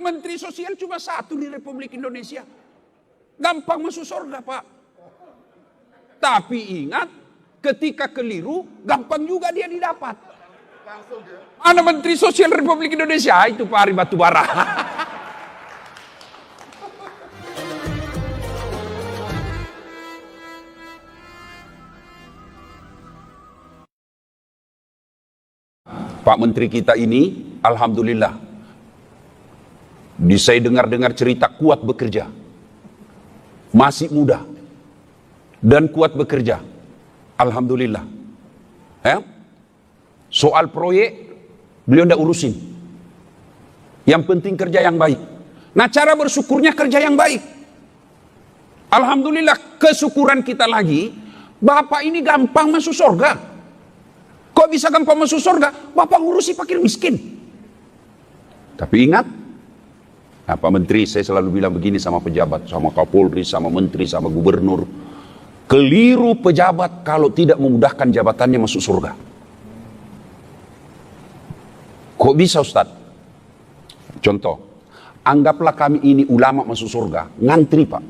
menteri sosial cuma satu di Republik Indonesia. Gampang masuk surga, Pak. Tapi ingat, ketika keliru, gampang juga dia didapat. Mana menteri sosial Republik Indonesia? Itu Pak Ari Batubara. Pak Menteri kita ini, alhamdulillah, saya dengar-dengar cerita kuat bekerja, masih muda, dan kuat bekerja, alhamdulillah. Soal proyek, beliau tidak urusin. Yang penting kerja yang baik. Nah, cara bersyukurnya kerja yang baik. Alhamdulillah, kesyukuran kita lagi, Bapak ini gampang masuk surga. Kok bisa gampang masuk surga? Bapak ngurusi fakir miskin. Tapi ingat, Pak Menteri, saya selalu bilang begini sama pejabat, sama Kapolri, sama Menteri, sama Gubernur. Keliru pejabat kalau tidak memudahkan jabatannya masuk surga. Kok bisa, Ustadz? Contoh, anggaplah kami ini ulama masuk surga, ngantri, Pak.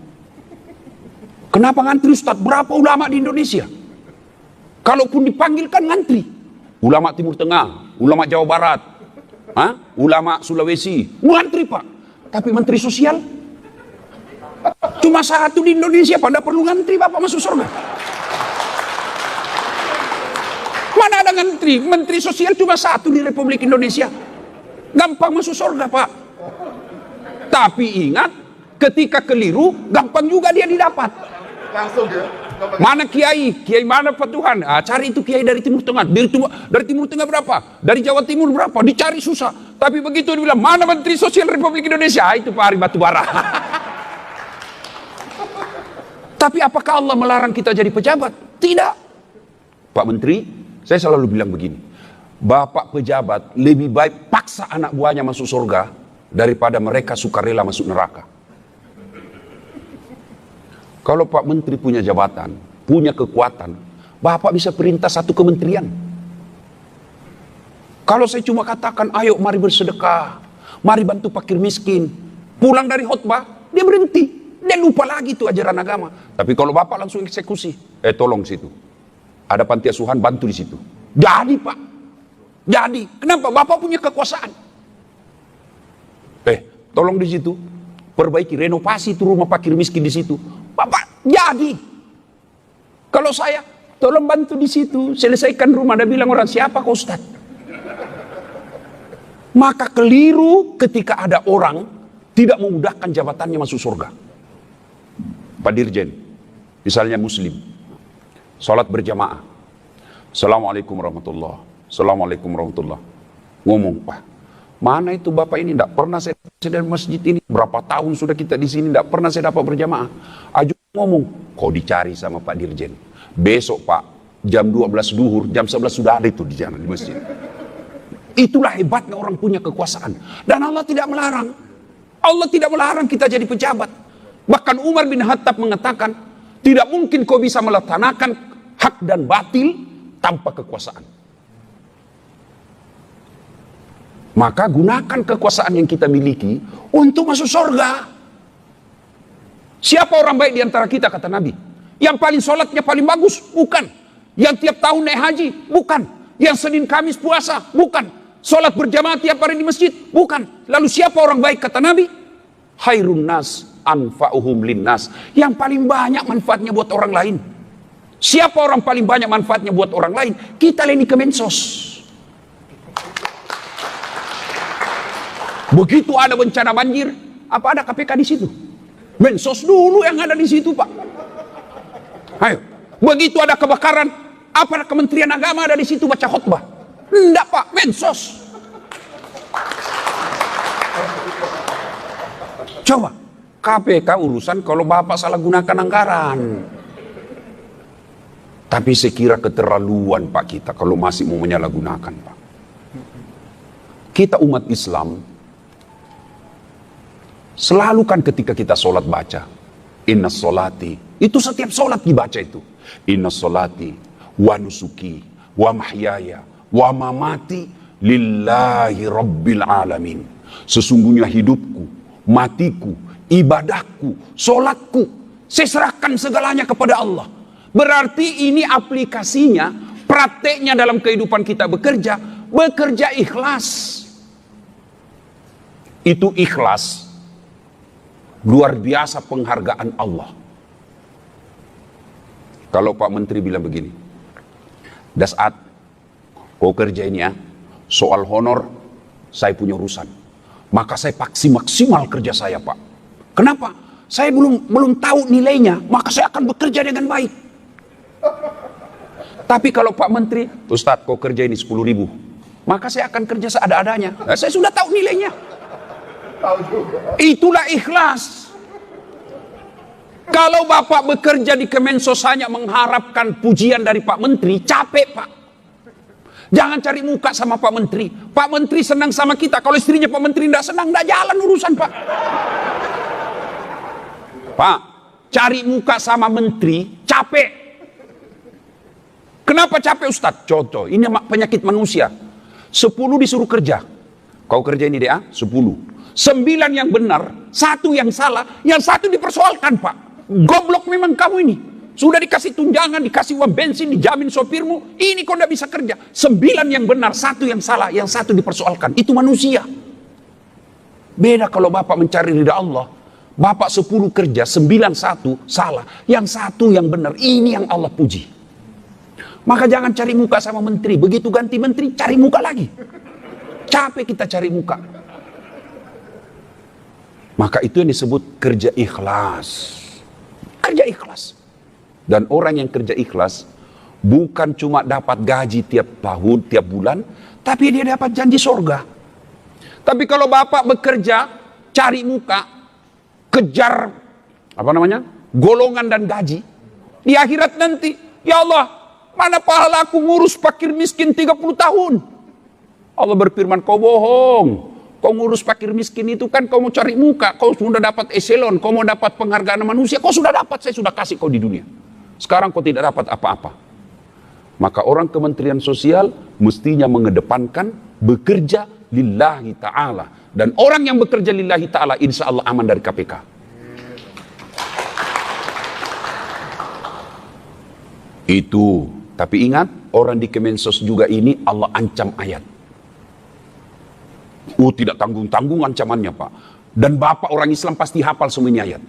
Kenapa ngantri, Ustadz? Berapa ulama di Indonesia? Kalaupun dipanggilkan ngantri. Ulama Timur Tengah, ulama Jawa Barat, ulama Sulawesi, ngantri, Pak. Tapi menteri sosial cuma satu di Indonesia, pada perlu ngantri Bapak masuk surga. Mana ada ngantri? Menteri sosial cuma satu di Republik Indonesia, gampang masuk surga, Pak. Tapi ingat, ketika keliru, gampang juga dia didapat. Langsung dia. Mana kiai mana Pak Tuhan? Cari itu kiai dari Timur Tengah. Dari Timur Tengah berapa? Dari Jawa Timur berapa? Dicari susah. Tapi begitu dibilang, mana Menteri Sosial Republik Indonesia? Itu Pak Ari Batubara. Tapi apakah Allah melarang kita jadi pejabat? Tidak. Pak Menteri, saya selalu bilang begini. Bapak pejabat lebih baik paksa anak buahnya masuk surga daripada mereka sukarela masuk neraka. Kalau Pak Menteri punya jabatan, punya kekuatan, Bapak bisa perintah satu kementerian. Kalau saya cuma katakan, ayo mari bersedekah, mari bantu fakir miskin, pulang dari khotbah, dia berhenti. Dia lupa lagi itu ajaran agama. Tapi kalau Bapak langsung eksekusi, tolong situ. Ada panti asuhan, bantu di situ. Jadi, Pak. Jadi, kenapa? Bapak punya kekuasaan. Tolong di situ. Perbaiki, renovasi itu rumah fakir miskin di situ. Bapak, jadi. Kalau saya, tolong bantu di situ, selesaikan rumah. Dia bilang orang, siapa kau Ustaz? Maka keliru ketika ada orang tidak memudahkan jabatannya masuk surga. Pak Dirjen, misalnya Muslim, sholat berjamaah. Assalamualaikum warahmatullahi wabarakatuh. Assalamualaikum warahmatullahi wabarakatuh. Ngomong, Pak, mana itu Bapak ini? Tidak pernah saya dari masjid ini. Berapa tahun sudah kita di sini, tidak pernah saya dapat berjamaah. Aju ngomong, kau dicari sama Pak Dirjen. Besok Pak, jam 12 duhur, jam 11 sudah ada itu di jalan di masjid. Itulah hebatnya orang punya kekuasaan. Dan Allah tidak melarang. Allah tidak melarang kita jadi pejabat. Bahkan Umar bin Khattab mengatakan, tidak mungkin kau bisa melaksanakan hak dan batil tanpa kekuasaan. Maka gunakan kekuasaan yang kita miliki untuk masuk surga. Siapa orang baik di antara kita, kata Nabi? Yang paling sholatnya paling bagus? Bukan. Yang tiap tahun naik haji? Bukan. Yang Senin Kamis puasa? Bukan. Sholat berjamaah tiap hari di masjid? Bukan. Lalu siapa orang baik, kata Nabi? Khairun nas anfa'uhum linnas. Yang paling banyak manfaatnya buat orang lain. Siapa orang paling banyak manfaatnya buat orang lain? Kita leni Kemensos. Begitu ada bencana banjir, apa ada KPK di situ? Mensos dulu yang ada di situ, Pak. Ayo, begitu ada kebakaran, apa ada Kementerian Agama ada di situ baca khutbah? Enggak, Pak, Mensos. Coba, KPK urusan kalau Bapak salah gunakan anggaran. Tapi saya kira keterlaluan, Pak, kita kalau masih mau menyalahgunakan, Pak. Kita umat Islam, selalu kan ketika kita sholat baca, inna sholati, itu setiap sholat dibaca itu. Inna sholati, wa nusuki, wa mahyaya, wa mamati, lillahi rabbil alamin. Sesungguhnya hidupku, matiku, ibadahku, sholatku, saya serahkan segalanya kepada Allah. Berarti ini aplikasinya, prakteknya dalam kehidupan kita bekerja ikhlas. Itu ikhlas, luar biasa penghargaan Allah. Kalau Pak Menteri bilang begini, Dasat, kau kerja ini ya, soal honor saya punya urusan, maka saya paksi maksimal kerja saya Pak. Kenapa? Saya belum tahu nilainya, maka saya akan bekerja dengan baik. Tapi kalau Pak Menteri, Ustadz kau kerja ini 10.000, maka saya akan kerja seada-adanya. Nah, saya sudah tahu nilainya. Itulah ikhlas. Kalau Bapak bekerja di Kemensos hanya mengharapkan pujian dari Pak Menteri, capek Pak. Jangan cari muka sama Pak Menteri. Pak Menteri senang sama kita. Kalau istrinya Pak Menteri tidak senang, tidak jalan urusan Pak. Pak, cari muka sama Menteri, capek. Kenapa capek Ustadz? Contoh, ini penyakit manusia. 10 disuruh kerja. Kau kerja ini deh, 10. 9 yang benar, 1 yang salah, yang 1 dipersoalkan Pak. Goblok memang kamu ini. Sudah dikasih tunjangan, dikasih uang bensin, dijamin sopirmu. Ini kau tidak bisa kerja. 9 yang benar, 1 yang salah, yang 1 dipersoalkan. Itu manusia. Beda kalau Bapak mencari ridha Allah. Bapak 10 kerja, 9 1 salah. Yang 1 yang benar. Ini yang Allah puji. Maka jangan cari muka sama menteri. Begitu ganti menteri, cari muka lagi. Capek kita cari muka. Maka itu yang disebut kerja ikhlas. Kerja ikhlas. Dan orang yang kerja ikhlas bukan cuma dapat gaji tiap tahun, tiap bulan, tapi dia dapat janji surga. Tapi kalau Bapak bekerja, cari muka, kejar golongan dan gaji, di akhirat nanti, ya Allah, mana pahala aku ngurus fakir miskin 30 tahun? Allah berfirman, kau bohong. Kau ngurus fakir miskin itu kan kau mau cari muka. Kau sudah dapat eselon, kau mau dapat penghargaan manusia. Kau sudah dapat, saya sudah kasih kau di dunia. Sekarang kau tidak dapat apa-apa. Maka orang Kementerian Sosial mestinya mengedepankan bekerja lillahi ta'ala. Dan orang yang bekerja lillahi ta'ala insya Allah aman dari KPK. Itu. Tapi ingat, orang di Kemensos juga ini Allah ancam ayat. Tidak tanggung-tanggung ancamannya Pak. Dan Bapak orang Islam pasti hafal semua ini ayat.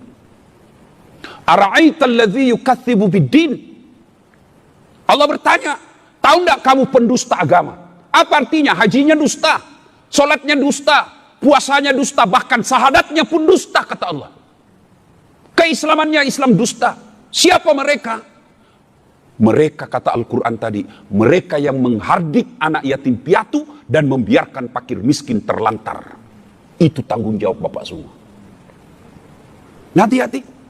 Ara'aital ladzi yukatsibu biddin. Allah bertanya, tahu enggak kamu pendusta agama? Apa artinya? Hajinya dusta, salatnya dusta, puasanya dusta, bahkan syahadatnya pun dusta kata Allah. Keislamannya Islam dusta. Siapa mereka? Mereka kata Al-Quran tadi, mereka yang menghardik anak yatim piatu dan membiarkan fakir miskin terlantar. Itu tanggung jawab Bapak semua. Hati-hati.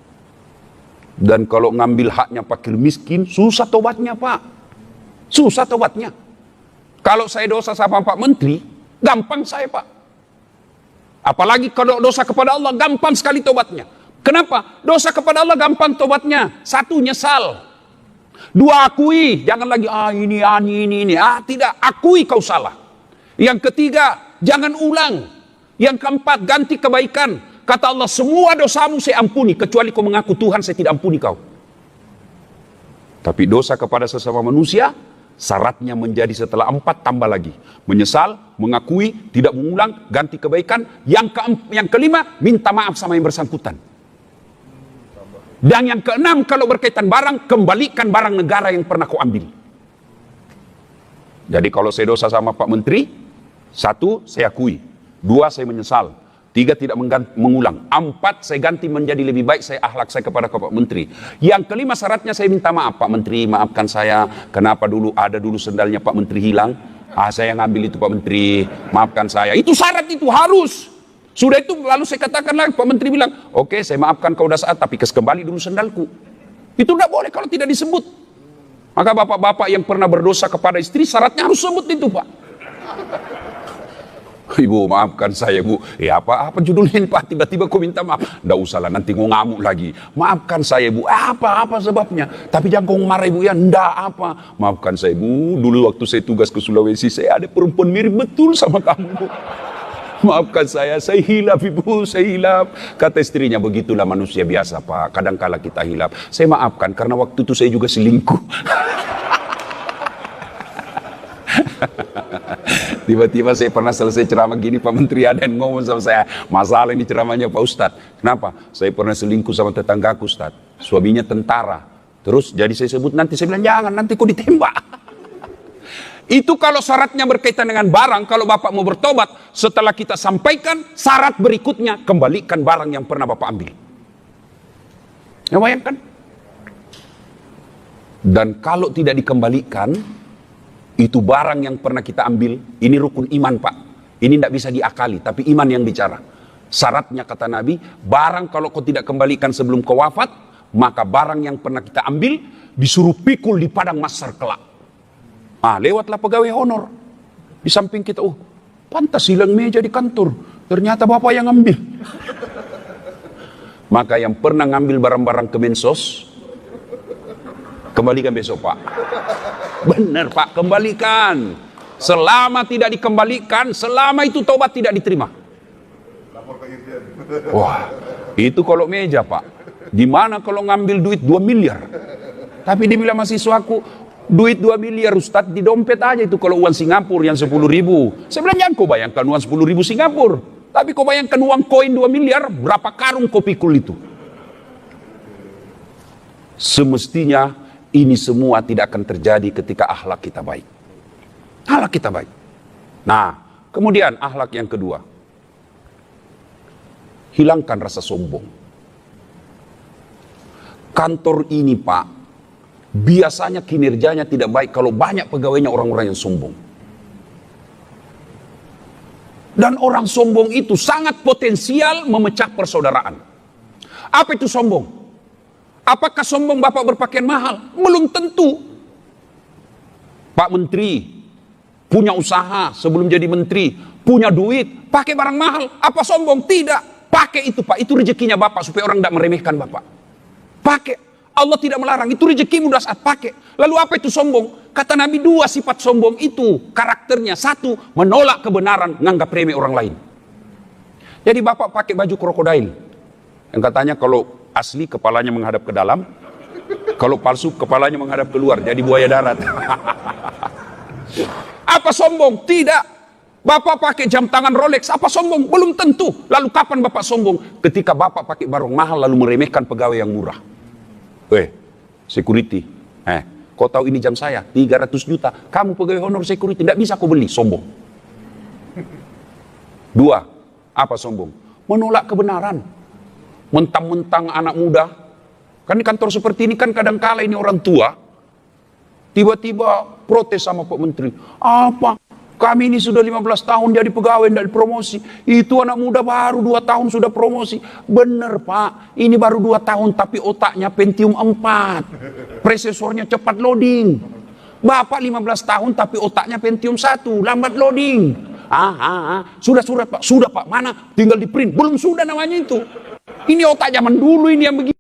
Dan kalau ngambil haknya fakir miskin, susah tobatnya Pak. Susah tobatnya. Kalau saya dosa sama Pak Menteri, gampang saya Pak. Apalagi kalau dosa kepada Allah, gampang sekali tobatnya. Kenapa? Dosa kepada Allah gampang tobatnya. 1, nyesal. 2, akui. Jangan lagi, ini. Tidak, akui kau salah. Yang ketiga, jangan ulang. Yang keempat, ganti kebaikan. Kata Allah, semua dosamu saya ampuni, kecuali kau mengaku Tuhan, saya tidak ampuni kau. Tapi dosa kepada sesama manusia, syaratnya menjadi setelah 4 tambah lagi. Menyesal, mengakui, tidak mengulang, ganti kebaikan. Yang kelima, minta maaf sama yang bersangkutan. Dan yang keenam, kalau berkaitan barang, kembalikan barang negara yang pernah kau ambil. Jadi kalau saya dosa sama Pak Menteri, 1, saya akui. 2, saya menyesal. 3, tidak mengulang. 4, saya ganti menjadi lebih baik, saya akhlak saya kepada Pak Menteri. Yang kelima syaratnya saya minta maaf. Pak Menteri, maafkan saya. Kenapa ada dulu sendalnya Pak Menteri hilang? Saya ngambil itu Pak Menteri. Maafkan saya. Itu syarat, itu harus. Sudah itu lalu saya katakan lagi, Pak Menteri bilang, oke, saya maafkan kau Dasat, tapi kembali dulu sendalku. Itu tidak boleh kalau tidak disebut. Maka bapak-bapak yang pernah berdosa kepada istri, syaratnya harus sebut itu Pak. Ibu maafkan saya Bu. Ya apa judulnya ini Pak? Tiba-tiba kau minta maaf. Nggak usah lah, nanti kau ngamuk lagi. Maafkan saya Bu. Apa sebabnya? Tapi jangan kau marah Ibu ya. Nggak apa. Maafkan saya Bu. Dulu waktu saya tugas ke Sulawesi, saya ada perempuan mirip betul sama kamu Bu. Maafkan saya hilap ibu, saya hilap. Kata istrinya, begitulah manusia biasa Pak, kadangkala kita hilap. Saya maafkan, karena waktu itu saya juga selingkuh. Tiba-tiba saya pernah selesai ceramah gini, Pak Menteri ada yang ngomong sama saya, masalah ini ceramahnya Pak Ustadz. Kenapa? Saya pernah selingkuh sama tetanggaku Ustadz, suaminya tentara. Terus jadi saya sebut nanti, saya bilang jangan, nanti kok ditembak. Itu kalau syaratnya berkaitan dengan barang, kalau Bapak mau bertobat, setelah kita sampaikan syarat berikutnya, kembalikan barang yang pernah Bapak ambil. Ya bayangkan. Dan kalau tidak dikembalikan, itu barang yang pernah kita ambil, ini rukun iman Pak. Ini tidak bisa diakali, tapi iman yang bicara. Syaratnya kata Nabi, barang kalau kau tidak kembalikan sebelum kau wafat, maka barang yang pernah kita ambil, disuruh pikul di padang mahsyar kelak. Lewatlah pegawai honor. Di samping kita, pantas hilang meja di kantor. Ternyata Bapak yang ambil. Maka yang pernah ngambil barang-barang Kemensos, kembalikan besok Pak. Benar Pak, kembalikan. Selama tidak dikembalikan, selama itu tobat tidak diterima. Wah, itu kalau meja Pak. Gimana kalau ngambil duit 2 miliar? Tapi dibilang mahasiswaku, duit 2 miliar Ustadz di dompet aja itu kalau uang Singapura yang 10.000. Saya bilang jangan kau bayangkan uang 10.000 Singapura. Tapi kau bayangkan uang koin 2 miliar, berapa karung kau pikul itu? Semestinya ini semua tidak akan terjadi ketika akhlak kita baik. Akhlak kita baik. Nah, kemudian akhlak yang kedua. Hilangkan rasa sombong. Kantor ini Pak, biasanya kinerjanya tidak baik kalau banyak pegawainya orang-orang yang sombong. Dan orang sombong itu sangat potensial memecah persaudaraan. Apa itu sombong? Apakah sombong Bapak berpakaian mahal? Belum tentu. Pak Menteri punya usaha sebelum jadi menteri, punya duit, pakai barang mahal. Apa sombong? Tidak. Pakai itu Pak, itu rezekinya Bapak supaya orang tidak meremehkan Bapak. Pakai. Allah tidak melarang, itu rezekimu udah saat pakai. Lalu apa itu sombong? Kata Nabi 2 sifat sombong itu karakternya. 1, menolak kebenaran, nganggap remeh orang lain. Jadi Bapak pakai baju krokodil yang katanya kalau asli kepalanya menghadap ke dalam, kalau palsu kepalanya menghadap keluar, jadi buaya darat. Apa sombong? Tidak. Bapak pakai jam tangan Rolex, apa sombong? Belum tentu. Lalu kapan Bapak sombong? Ketika Bapak pakai barang mahal lalu meremehkan pegawai yang murah. Security, kau tahu ini jam saya 300 juta, kamu pegawai honor security, tidak bisa kau beli, sombong. 2, apa sombong? Menolak kebenaran. Mentang-mentang anak muda, kan di kantor seperti ini kan kadang-kala ini orang tua, tiba-tiba protes sama Pak Menteri. Apa? Kami ini sudah 15 tahun jadi pegawai dan promosi. Itu anak muda baru 2 tahun sudah promosi. Bener Pak, ini baru 2 tahun tapi otaknya Pentium 4. Prosesornya cepat loading. Bapak 15 tahun tapi otaknya Pentium 1, lambat loading. Sudah Pak, sudah Pak, mana? Tinggal di print. Belum sudah namanya itu. Ini otak zaman dulu ini yang begini.